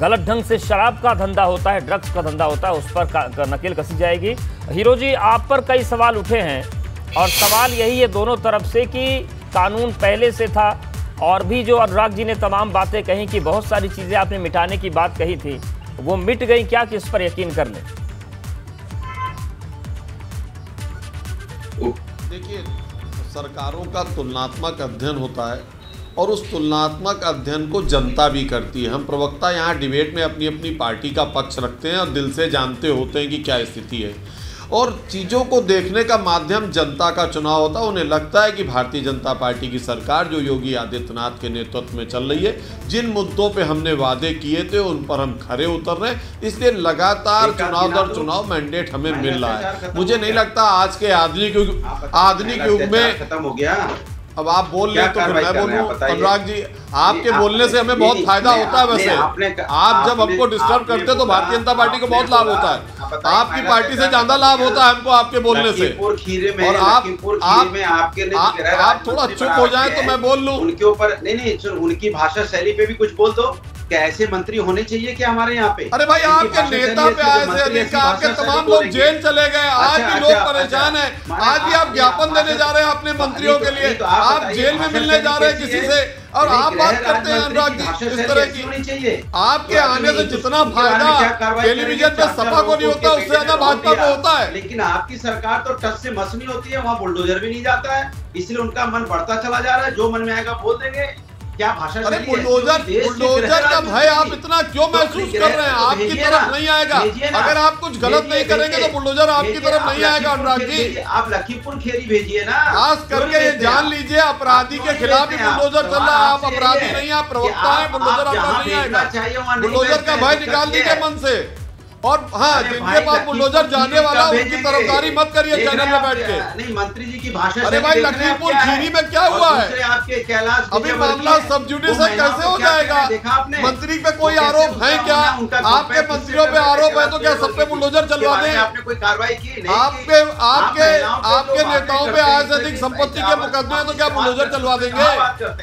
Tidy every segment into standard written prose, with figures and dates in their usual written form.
गलत ढंग से शराब का धंधा होता है, ड्रग्स का धंधा होता है, उस पर नकेल कसी जाएगी। हीरो जी, आप पर कई सवाल उठे हैं और सवाल यही है दोनों तरफ से कि कानून पहले से था और भी जो अनुराग जी ने तमाम बातें कही कि बहुत सारी चीज़ें आपने मिटाने की बात कही थी, वो मिट गई क्या कि इस पर यकीन कर लें? देखिए, सरकारों का तुलनात्मक अध्ययन होता है और उस तुलनात्मक अध्ययन को जनता भी करती है। हम प्रवक्ता यहाँ डिबेट में अपनी अपनी पार्टी का पक्ष रखते हैं और दिल से जानते होते हैं कि क्या स्थिति है, और चीज़ों को देखने का माध्यम जनता का चुनाव होता है। उन्हें लगता है कि भारतीय जनता पार्टी की सरकार जो योगी आदित्यनाथ के नेतृत्व में चल रही है, जिन मुद्दों पे हमने वादे किए थे उन पर हम खरे उतर रहे हैं, इसलिए लगातार चुनाव दर चुनाव मैंडेट हमें मिल रहा है। मुझे नहीं लगता आज के आधुनिक युग में खत्म हो गया। अब आप बोल रहे तो फिर मैं बोलूं। अनुराग जी, आपके बोलने से हमें बहुत फायदा होता है। वैसे आप जब हमको डिस्टर्ब करते तो भारतीय जनता पार्टी को बहुत लाभ होता है, आपकी पार्टी से ज्यादा लाभ होता है हमको आपके बोलने से। और आप थोड़ा चुप हो जाए तो मैं बोल लूं। उनके ऊपर नहीं, उनकी भाषा शैली पे भी कुछ बोल दो। क्या ऐसे मंत्री होने चाहिए क्या हमारे यहाँ पे? अरे भाई, आपके नेता पे आए से अधिक आपके तमाम लोग जेल चले गए, आज भी लोग परेशान हैं। आज भी आप ज्ञापन देने जा रहे हैं अपने मंत्रियों के लिए, आप जेल में मिलने जा रहे हैं किसी से, और आप बात करते हैं अनुराग जी इस तरह की। आपके आने से जितना फायदा टेलीविजन पे सपा को नहीं होता, उससे ज्यादा भाजपा को होता है। लेकिन आपकी सरकार तो टच से मस नहीं होती है, वहाँ बुलडोजर भी नहीं जाता है, इसलिए उनका मन बढ़ता चला जा रहा है। जो मन में आएगा बोल देंगे। क्या भाषा? अरे बुलडोजर का भय आप इतना क्यों महसूस कर रहे हैं? आपकी तरफ नहीं आएगा। अगर आप कुछ गलत नहीं करेंगे तो बुलडोजर आपकी तरफ नहीं आएगा। अनुराग जी, आप लखीमपुर खेरी भेजिए ना। खास करके ये जान लीजिए, अपराधी के खिलाफ ही बुलडोजर चल रहा है। आप अपराधी नहीं, आप प्रवक्ता है, बुलडोजर आपका नहीं आएगा। बुलडोजर का भय निकाल दीजिए मन से। और हाँ, जिनके पास बुलडोजर जाने वाला उनकी तरफदारी मत करिए चैनल में बैठ के। नहीं, मंत्री जी की भाषा। अरे भाई, लखीमपुर खीरी में क्या हुआ है? आपके कैलाश अभी मामला सब जुडिशियल कैसे हो जाएगा? मंत्री पे कोई आरोप है क्या? आपके मंत्रियों पे आरोप है तो क्या सब पे बुलडोजर चलवा दें? आपने कोई कार्रवाई की? आपके नेताओं पे आज से अधिक संपत्ति के मुकदमे हैं तो क्या बुलडोजर चलवा देंगे?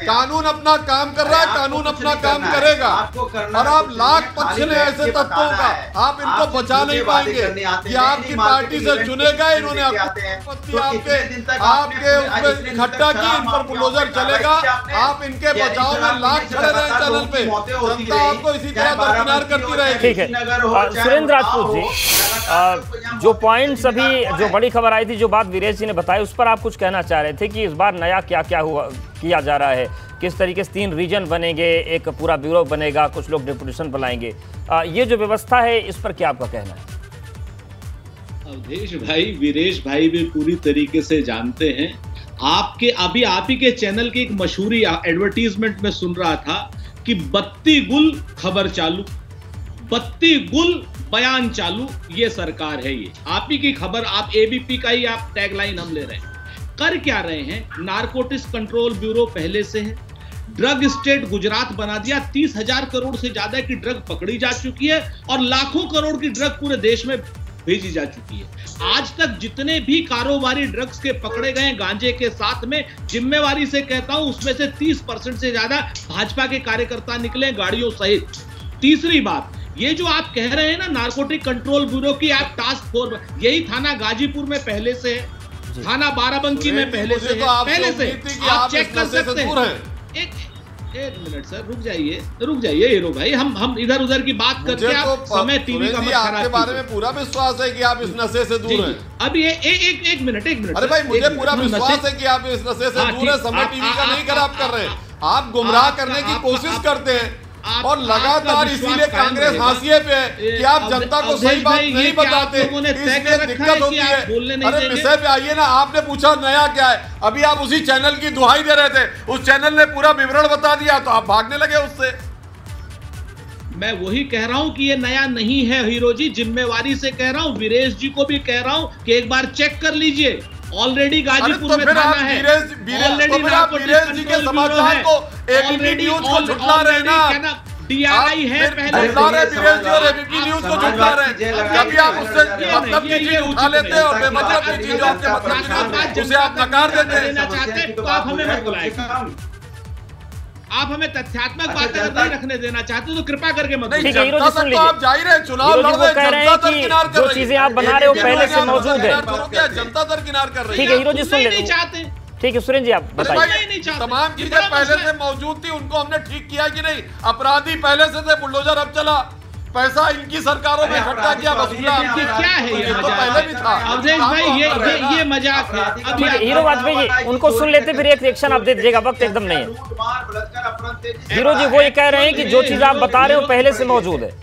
कानून अपना काम कर रहा है, कानून अपना काम करेगा। और आप लाख पक्ष ने ऐसे तत्वों का, आप इनको बचा नहीं पाएंगे। ये आपकी पार्टी से चुने गए, इन्होंने आपके उसमें इकट्ठा की, इन पर बुलडोजर चलेगा। आप इनके बचाव में लाख खड़े रहे चैनल पे, जनता आपको इसी तरह दरकिनार करती रहेगी। ठीक है सुरेंद्र राजपूत जी, जो पॉइंट्स अभी जो बड़ी खबर आई थी, जो बात वीरेश जी ने बताई, उस पर आप कुछ कहना चाह रहे थे कि इस बार नया क्या क्या हुआ किया जा रहा है, किस तरीके से 3 रीजन बनेंगे, एक पूरा ब्यूरो बनेगा, कुछ लोग डेपुटेशन बुलाएंगे, ये जो व्यवस्था है इस पर क्या आपका कहना है? अवधेश भाई, वीरेश भाई भी पूरी तरीके से जानते हैं। आपके अभी आप ही के चैनल की एक मशहूरी एडवर्टीजमेंट में सुन रहा था कि बत्ती गुल खबर चालू, बत्ती गुल बयान चालू। ये सरकार है, ये आप ही की खबर, आप एबीपी का ही आप टैगलाइन हम ले रहे हैं। कर क्या रहे हैं? नारकोटिक्स कंट्रोल ब्यूरो पहले से है, ड्रग स्टेट गुजरात बना दिया। 30,000 करोड़ से ज्यादा की ड्रग पकड़ी जा चुकी है और लाखों करोड़ की ड्रग पूरे देश में भेजी जा चुकी है। आज तक जितने भी कारोबारी ड्रग्स के पकड़े गए गांजे के साथ में, जिम्मेवारी से कहता हूं, उसमें से 30% से ज्यादा भाजपा के कार्यकर्ता निकले, गाड़ियों सहित। तीसरी बात, ये जो आप कह रहे हैं ना नारकोटिक कंट्रोल ब्यूरो की आप टास्क फोर्स, यही थाना गाजीपुर में पहले से है, थाना बाराबंकी में पहले से है, पहले से आप चेक कर सकते हैं। एक मिनट सर, रुक जाइए हीरो भाई, हम इधर उधर की बात करके आप समय टीवी का मत खराब कीजिए। आपके बारे में पूरा विश्वास है कि आप इस नशे से दूर हैं। अभी एक मिनट। अरे भाई, मुझे पूरा विश्वास है कि आप इस नशे से दूर हैं, समय टीवी का नहीं खराब कर रहे हैं। आप गुमराह करने की कोशिश करते हैं और लगातार इसीलिए कांग्रेस हाशिए पे है कि आप जनता को सही बात नहीं बताते, इसलिए दिक्कत होती है। अरे विषय पे आइए ना, आपने पूछा नया क्या है, अभी आप उसी चैनल की दुहाई दे रहे थे, उस चैनल ने पूरा विवरण बता दिया तो आप भागने लगे उससे। मैं वही कह रहा हूं कि ये नया नहीं है हीरो जी, जिम्मेवारी से कह रहा हूं, वीरेश जी को भी कह रहा हूं कि एक बार चेक कर लीजिए। ऑलरेडी गाजीपुर में थाना है, ऑलरेडी वीरेश जी के समाचार को एबीपी न्यूज को झुठला रहे ना, डीआरआई है पहले वीरेश जी और एबीपी न्यूज को झुठला रहे। कभी आप उससे मतलब की चीज उठा लेते हैं और बेमतलब की चीज आपके मतलब की उसे आप नकार देते हैं। तो आप हमें मत बुलाएं। आप हमें तथ्यात्मक बातें अगर नहीं रखने देना चाहते तो कृपा करके मत। ठीक है हीरो जी सुन लीजिए, आप जा ही रहे चुनाव लड़ रहे, कह रहे हैं कि जो चीजें आप बना रहे हो पहले से मौजूद है, जनता दरकिनार कर रही है। ठीक है हीरो जी सुन लीजिए, चाहते। ठीक है सुरेंद्र जी आप बताइए। तमाम चीजें पहले से मौजूद थी, उनको हमने ठीक किया कि नहीं? अपराधी पहले से थे, बुलडोजर अब चला, पैसा इनकी सरकारों में इकट्ठा किया, वसूला क्या है ये तो पहले भी था। अवधेश भाई ये मजाक है। हीरो वाजपेयी जी उनको सुन लेते, फिर एक रिएक्शन आप दे दीजिएगा, वक्त एकदम नहीं है। हीरो जी वो ये कह रहे हैं कि जो चीज आप बता रहे हो पहले से मौजूद है।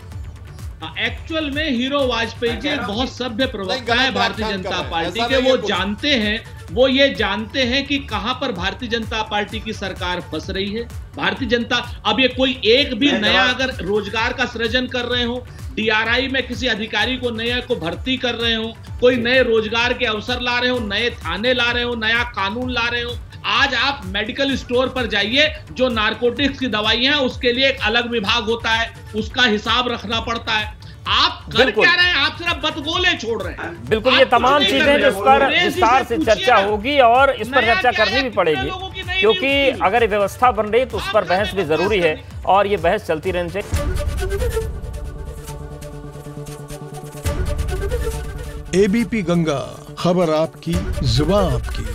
एक्चुअल में हीरो वाजपेयी जी बहुत सभ्य प्रवक्ता है भारतीय जनता पार्टी के। वो जानते हैं, वो ये जानते हैं कि कहां पर भारतीय जनता पार्टी की सरकार फंस रही है। भारतीय जनता अब ये कोई एक भी नया अगर रोजगार का सृजन कर रहे हो, डीआरआई में किसी अधिकारी को नया को भर्ती कर रहे हो, कोई नए रोजगार के अवसर ला रहे हो, नए थाने ला रहे हो, नया कानून ला रहे हो। आज आप मेडिकल स्टोर पर जाइए, जो नारकोटिक्स की दवाइयां हैं उसके लिए एक अलग विभाग होता है, उसका हिसाब रखना पड़ता है। आप कर क्या रहे हैं? आप सिर्फ बदगोले छोड़ रहे हैं। बिल्कुल ये तमाम चीजें जिस पर विस्तार से चर्चा होगी और इस पर चर्चा करनी भी पड़ेगी, क्योंकि अगर ये व्यवस्था बन रही है तो उस पर बहस भी जरूरी है और ये बहस चलती रहनी चाहिए। एबीपी गंगा, खबर आपकी, जुबान आपकी।